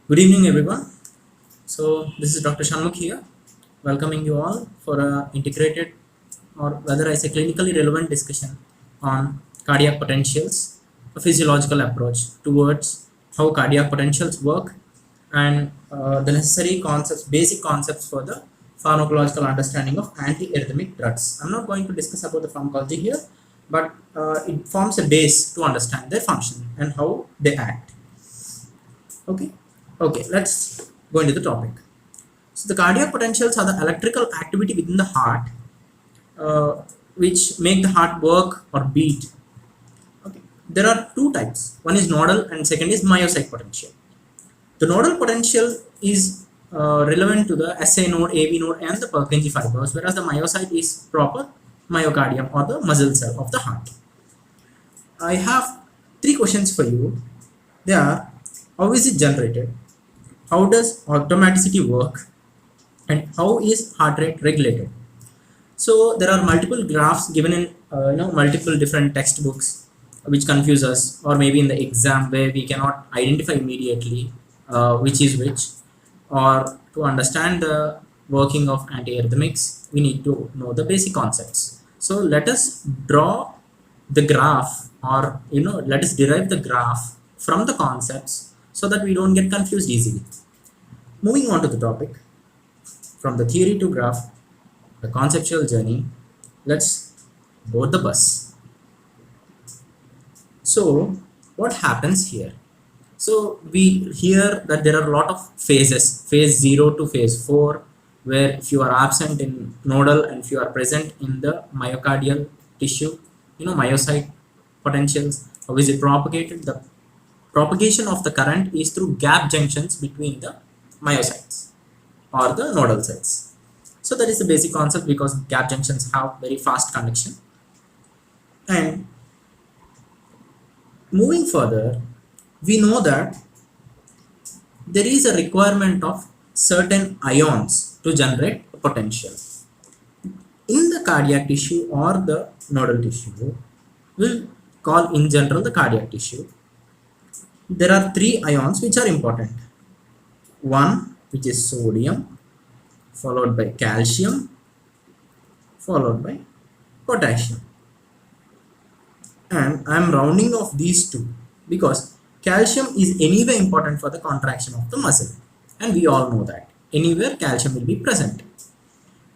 Good evening, everyone. So, this is Dr. SHANMUKH here, welcoming you all for a integrated or whether I say clinically relevant discussion on cardiac potentials, a physiological approach towards how cardiac potentials work and the necessary concepts, basic concepts for the pharmacological understanding of anti-arrhythmic drugs. I'm not going to discuss about the pharmacology here, but it forms a base to understand their function and how they act. Okay, let's go into the topic. So the cardiac potentials are the electrical activity within the heart uh, which make the heart work or beat. Okay, there are two types. One is nodal and second is myocyte potential. The nodal potential is relevant to the SA node, AV node and the Purkinjee fibers, whereas the myocyte is proper myocardium or the muscle cell of the heart. I have three questions for you. They are: how is it generated? How does automaticity work? And how is heart rate regulated? So there are multiple graphs given in multiple different textbooks which confuse us, or maybe in the exam where we cannot identify immediately which is which. Or to understand the working of antiarrhythmics, we need to know the basic concepts. So let us draw the graph, or let us derive the graph from the concepts so that we don't get confused easily. Moving on to the topic, from the theory to graph, the conceptual journey, let's board the bus. So what happens here? So we hear that there are a lot of phases, phase 0 to phase 4, where if you are absent in nodal and if you are present in the myocardial tissue, myocyte potentials, how is it propagated? The propagation of the current is through gap junctions between the myocytes or the nodal cells. So that is the basic concept, because gap junctions have very fast conduction. And moving further, we know that there is a requirement of certain ions to generate a potential. In the cardiac tissue or the nodal tissue, we'll call in general the cardiac tissue, there are three ions which are important. One, which is sodium, followed by calcium, followed by potassium. And I am rounding off these two because calcium is anyway important for the contraction of the muscle, and we all know that anywhere calcium will be present.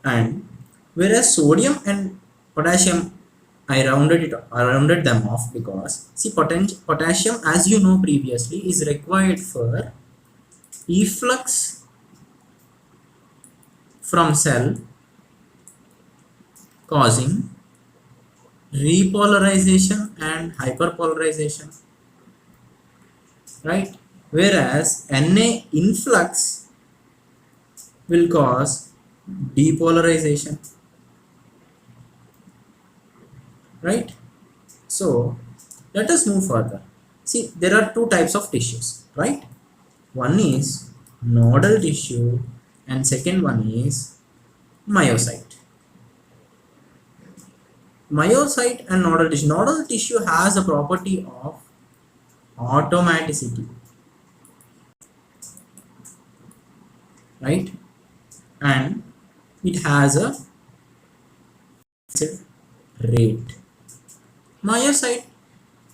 And whereas sodium and potassium, I rounded them off because see, potassium, as you know previously, is required for efflux from cell causing repolarization and hyperpolarization, right? Whereas Na influx will cause depolarization, right? So let us move further. See, there are two types of tissues, right? One is nodal tissue and second one is myocyte. Myocyte and nodal tissue. Nodal tissue has a property of automaticity, right? And it has a fixed rate. Myocyte,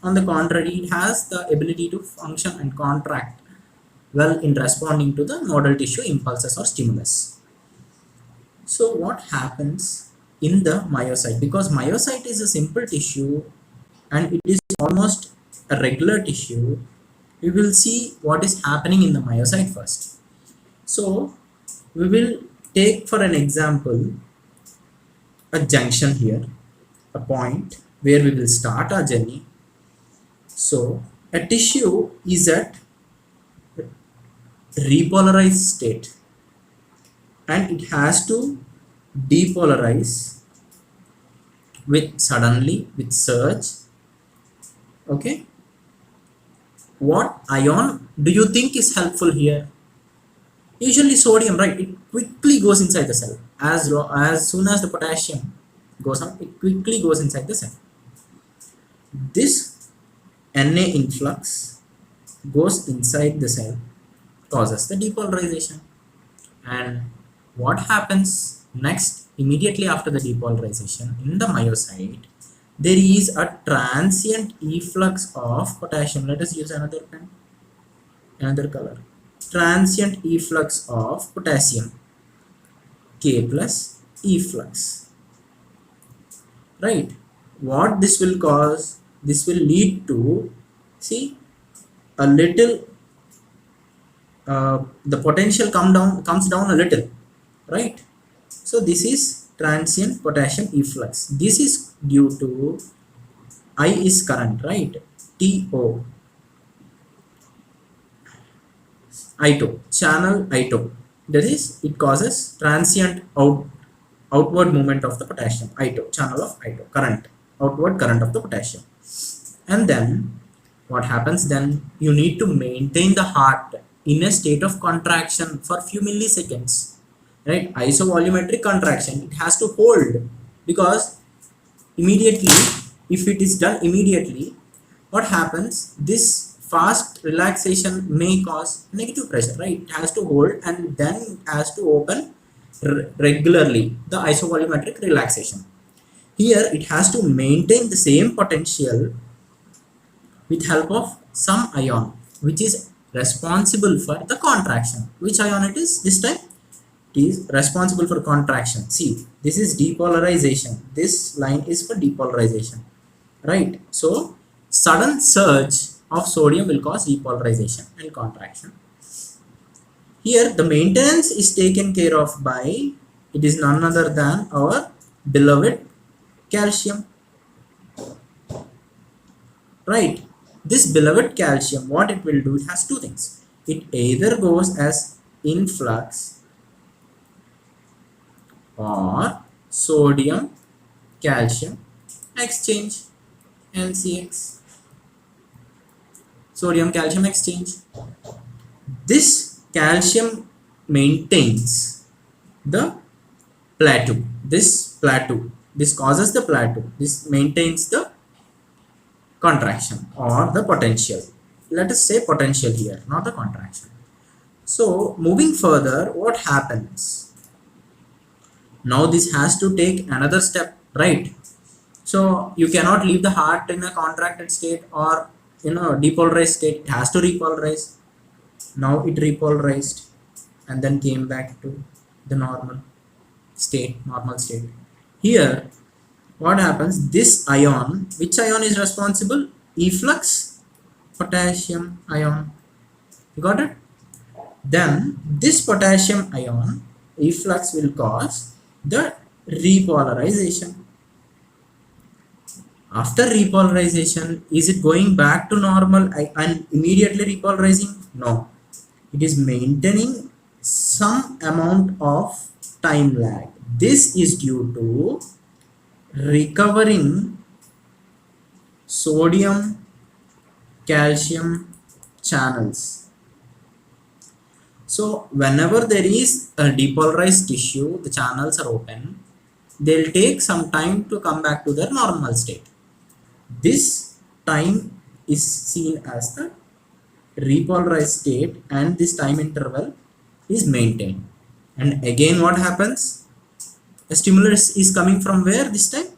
on the contrary, it has the ability to function and contract well in responding to the nodal tissue impulses or stimulus. So what happens in the myocyte? Because myocyte is a simple tissue and it is almost a regular tissue, we will see what is happening in the myocyte first. So we will take for an example a junction here, a point where we will start our journey. So a tissue is at repolarized state and it has to depolarize with surge. Okay, what ion do you think is helpful here? Usually sodium, right? It quickly goes inside the cell. As soon as the potassium goes out, it quickly goes inside the cell. This Na influx goes inside the cell causes the depolarization. And what happens next immediately after the depolarization in the myocyte? There is a transient efflux of potassium. Let us use another pen, another color. Transient efflux of potassium, K plus efflux. Right? What this will cause? This will lead to, see, a little. The potential comes down a little, right? So this is transient potassium efflux. This is due to I is current, right? TO, ITO, channel ITO. That is, it causes transient outward movement of the potassium, ITO, channel of ITO, current, outward current of the potassium. And then what happens then? You need to maintain the heart in a state of contraction for few milliseconds, right? Isovolumetric contraction, it has to hold, because immediately, if it is done immediately, what happens? This fast relaxation may cause negative pressure, right? It has to hold and then it has to open regularly, the isovolumetric relaxation. Here it has to maintain the same potential with help of some ion which is responsible for the contraction. Which ion it is this time? It is responsible for contraction. See, this is depolarization. This line is for depolarization, right? So sudden surge of sodium will cause depolarization and contraction. Here the maintenance is taken care of by, it is none other than our beloved calcium, right? This beloved calcium, what it will do, it has two things. It either goes as influx or sodium calcium exchange, NCX, sodium calcium exchange. This calcium maintains the plateau, this causes the plateau, this maintains the contraction or the potential. Let us say potential here, not the contraction. So moving further, what happens? Now this has to take another step, right? So you cannot leave the heart in a contracted state or depolarized state. It has to repolarize. Now it repolarized and then came back to the normal state. Here what happens? This ion, which ion is responsible? Efflux, potassium ion. You got it? Then this potassium ion efflux will cause the repolarization. After repolarization, is it going back to normal and immediately repolarizing? No, it is maintaining some amount of time lag. This is due to recovering sodium calcium channels. So whenever there is a depolarized tissue, the channels are open, they'll take some time to come back to their normal state. This time is seen as the repolarized state and this time interval is maintained. And again what happens? A stimulus is coming from where this time?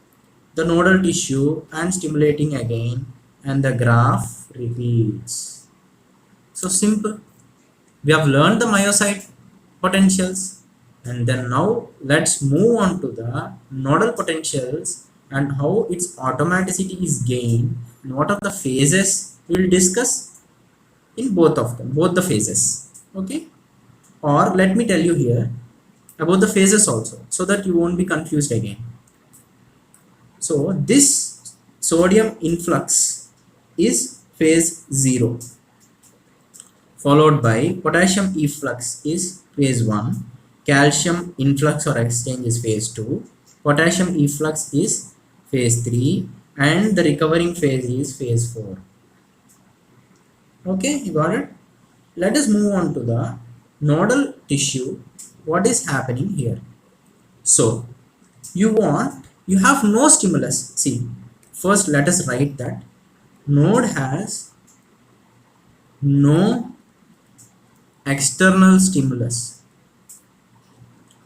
The nodal tissue, and stimulating again, and the graph repeats. So simple. We have learned the myocyte potentials, and then now let's move on to the nodal potentials and how its automaticity is gained and what are the phases we will discuss in both of them, both the phases. Okay, or let me tell you here about the phases also, so that you won't be confused again. So this sodium influx is phase 0, followed by potassium efflux is phase 1, calcium influx or exchange is phase 2, potassium efflux is phase 3, and the recovering phase is phase 4. Okay, you got it? Let us move on to the nodal tissue. What is happening here? So you have no stimulus. See, first let us write that node has no external stimulus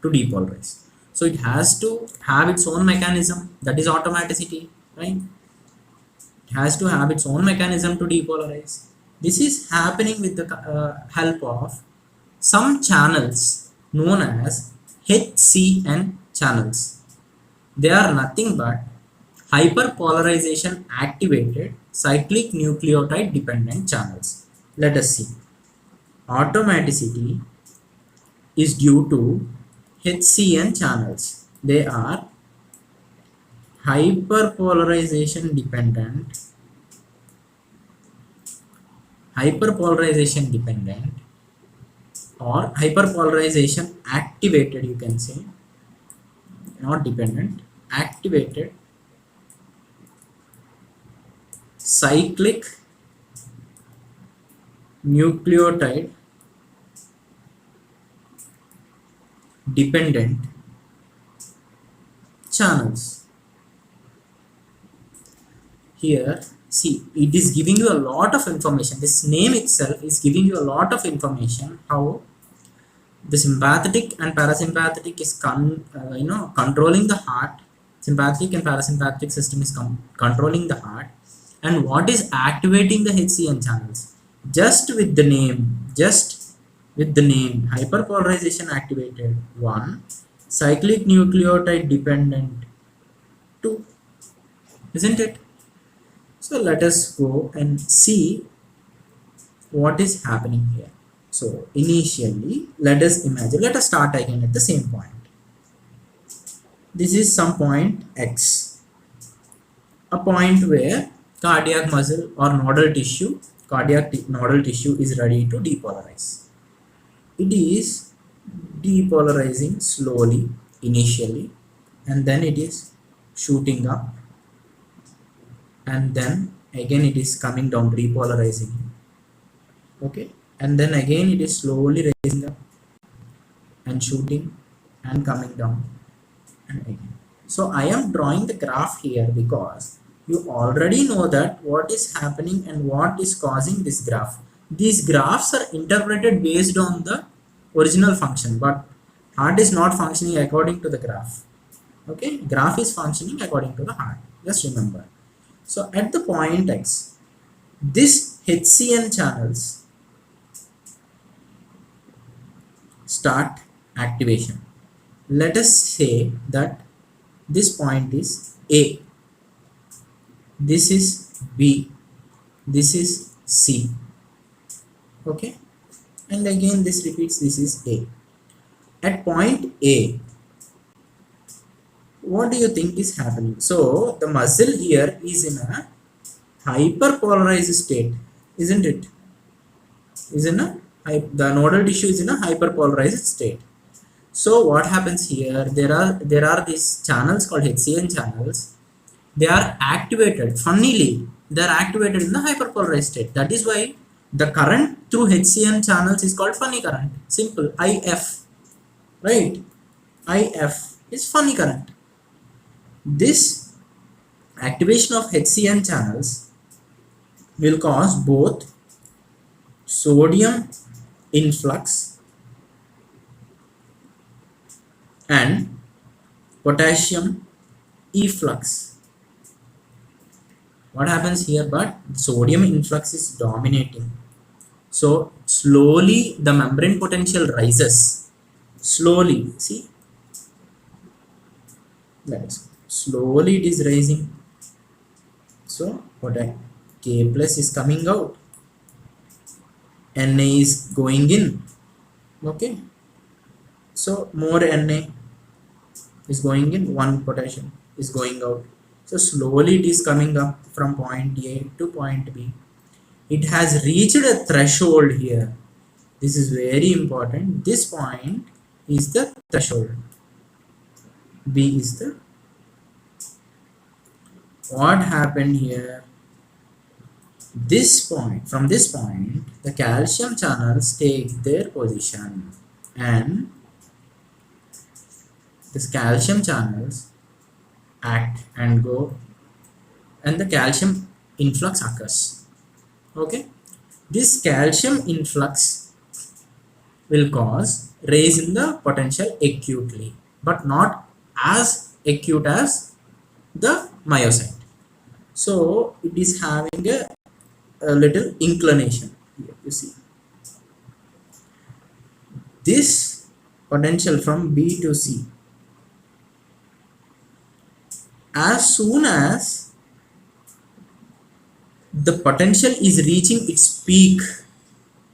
to depolarize. So it has to have its own mechanism, that is automaticity, right? It has to have its own mechanism to depolarize. This is happening with the help of some channels known as HCN channels. They are nothing but hyperpolarization activated cyclic nucleotide dependent channels. Let us see. Automaticity is due to HCN channels. They are hyperpolarization dependent or hyperpolarization activated, you can say, not dependent, activated cyclic nucleotide dependent channels. Here, see, it is giving you a lot of information. This name itself is giving you a lot of information how the sympathetic and parasympathetic is controlling the heart. Sympathetic and parasympathetic system is controlling the heart, and what is activating the HCN channels. Just with the name, hyperpolarization activated 1, cyclic nucleotide dependent 2, isn't it? So let us go and see what is happening here. So initially, let us start again at the same point. This is some point X, a point where cardiac muscle or cardiac nodal tissue is ready to depolarize. It is depolarizing slowly initially, and then it is shooting up, and then again it is coming down, repolarizing. Okay, and then again it is slowly raising up and shooting and coming down, and again. So I am drawing the graph here because you already know that what is happening and what is causing this graph. These graphs are interpreted based on the original function, but heart is not functioning according to the graph. Okay, graph is functioning according to the heart. Just remember. So at the point X, this HCN channels start activation. Let us say that this point is A, this is B, this is C. Okay, and again this repeats, this is A. At point A, what do you think is happening? So the muscle here is in a hyperpolarized state, isn't it? The nodal tissue is in a hyperpolarized state. So what happens here? There are these channels called HCN channels. They are activated. Funnily, they are activated in the hyperpolarized state. That is why the current through HCN channels is called funny current. Simple, IF, right? IF is funny current. This activation of HCN channels will cause both sodium influx and potassium efflux. What happens here? But sodium influx is dominating. So slowly the membrane potential rises. Slowly, see? Let's slowly it is rising. So what K plus is coming out, Na is going in. Okay, so more Na is going in, 1 potassium is going out. So slowly it is coming up from point A to point B. It has reached a threshold here. This is very important. This point is the threshold. B is the. What happened here? This point, from this point, the calcium channels take their position, and this calcium channels act and go, and the calcium influx occurs. Okay, this calcium influx will cause raise in the potential acutely, but not as acute as the myocyte. So it is having a little inclination here. You see this potential from B to C, as soon as the potential is reaching its peak,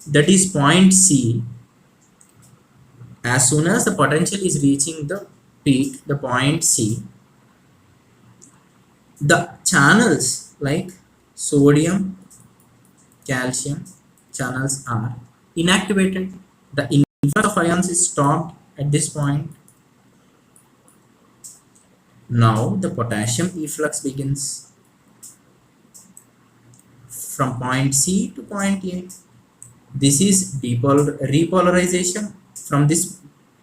that is point C, as soon as the potential is reaching the peak, the point C, the channels like sodium, calcium channels are inactivated. The influx of ions is stopped at this point. Now the potassium efflux begins from point C to point A. This is repolarization.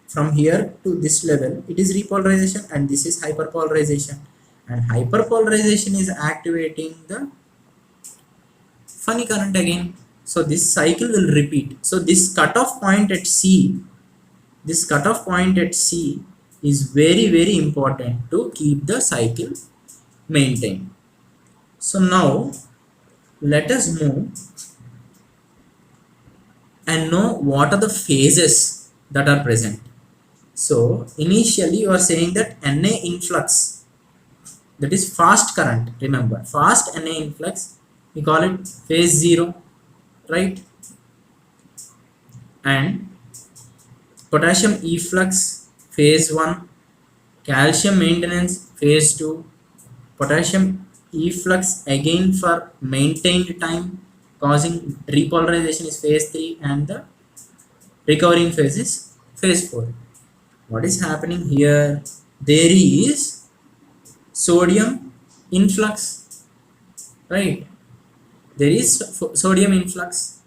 From here to this level, it is repolarization, and this is hyperpolarization. And hyperpolarization is activating the funny current again. So this cycle will repeat. So this cutoff point at C, is very important to keep the cycle maintained. So now let us move and know what are the phases that are present. So initially you are saying that Na influx, that is fast current. Remember, fast Na influx, we call it phase 0, right? And potassium efflux phase 1, calcium maintenance phase 2, potassium efflux again for maintained time causing repolarization is phase 3, and the recovering phase is phase 4. What is happening here? There is sodium influx, right? There is sodium influx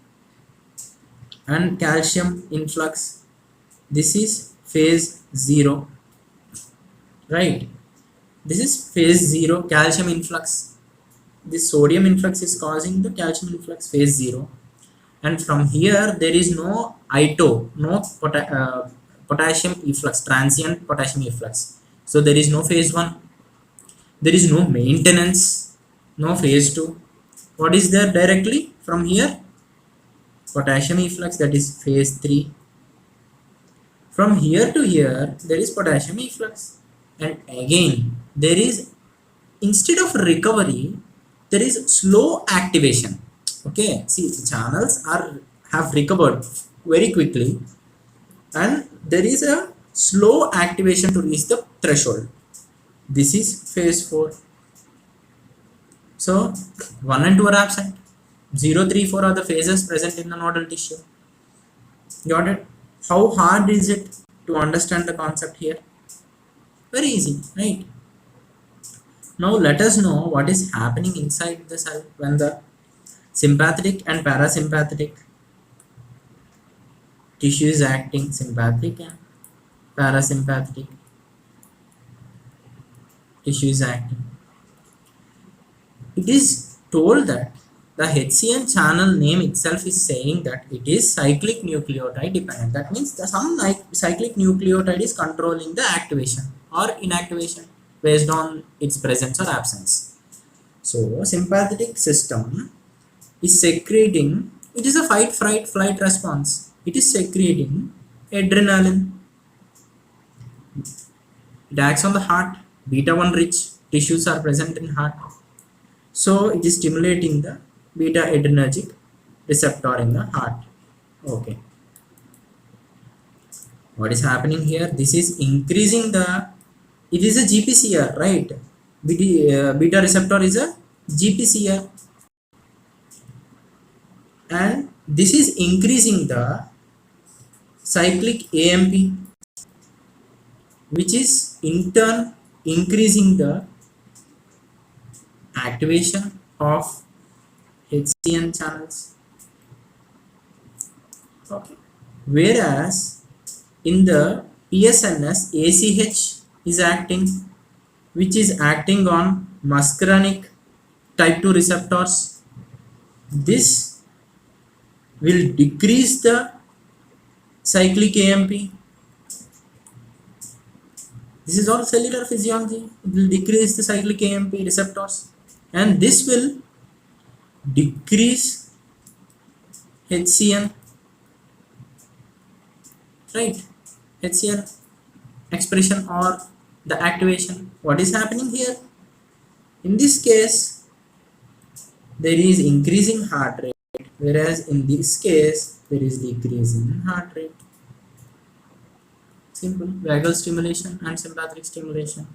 and calcium influx. This is phase 0, right? This is phase 0, calcium influx. This sodium influx is causing the calcium influx, phase 0. And from here there is no ITO, no potassium efflux, transient potassium efflux. So there is no phase 1. There is no maintenance, no phase 2. What is there directly from here? Potassium efflux, that is phase 3. From here to here there is potassium efflux, and again there is, instead of recovery, there is slow activation. Okay, see, the channels have recovered very quickly, and there is a slow activation to reach the threshold. This is phase 4. So 1 and 2 are absent. 0, 3, 4 are the phases present in the nodal tissue. Got it? How hard is it to understand the concept here? Very easy, right? Now let us know what is happening inside the cell when the sympathetic and parasympathetic tissue is acting. Sympathetic and parasympathetic tissue is acting. It is told that the HCN channel name itself is saying that it is cyclic nucleotide dependent. That means some cyclic nucleotide is controlling the activation or inactivation based on its presence or absence. So sympathetic system is secreting, it is a fight, fright, flight response. It is secreting adrenaline. It acts on the heart. Beta 1 rich tissues are present in heart. So it is stimulating the beta adrenergic receptor in the heart. Okay. What is happening here? This is increasing the, it is a GPCR, right? Beta receptor is a GPCR, and this is increasing the cyclic AMP, which is in turn increasing the activation of HCN channels. Okay. Whereas in the PSNS, ACH is acting, which is acting on muscarinic type 2 receptors. This will decrease the cyclic AMP. This is all cellular physiology. It will decrease the cyclic AMP receptors, and this will decrease HCN, right? HCN expression or the activation. What is happening here? In this case, there is increasing heart rate, whereas in this case, there is decreasing heart rate. Simple. Vagal stimulation and sympathetic stimulation.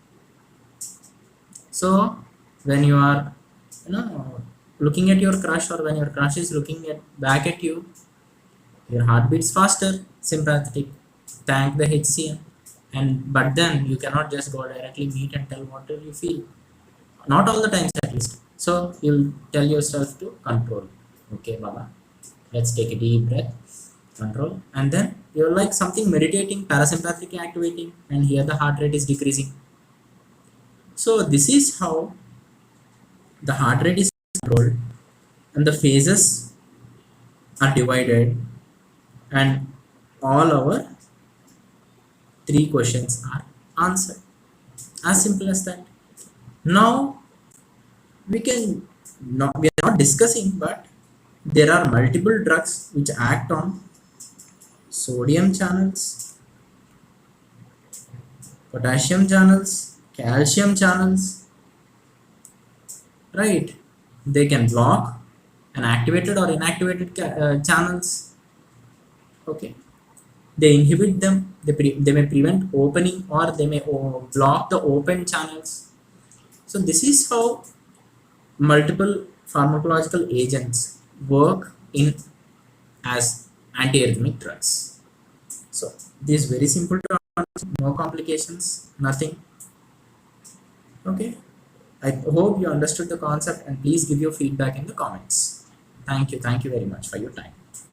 So when you are looking at your crush, or when your crush is looking back at you, your heart beats faster, sympathetic, thank the HCM. But then you cannot just go directly meet and tell what do you feel. Not all the times, at least. So you'll tell yourself to control. Okay, Baba, let's take a deep breath, control, and then you're like something meditating, parasympathetic activating, and here the heart rate is decreasing. So this is how the heart rate is controlled, and the phases are divided, and all our 3 questions are answered. As simple as that. Now we are not discussing, but there are multiple drugs which act on sodium channels, potassium channels, calcium channels, right? They can block an activated or inactivated channels. Okay, they inhibit them. They may prevent opening, or they may block the open channels. So this is how multiple pharmacological agents work in as antiarrhythmic drugs. So this is very simple to understand, no complications, nothing. Okay, I hope you understood the concept, and please give your feedback in the comments. Thank you very much for your time.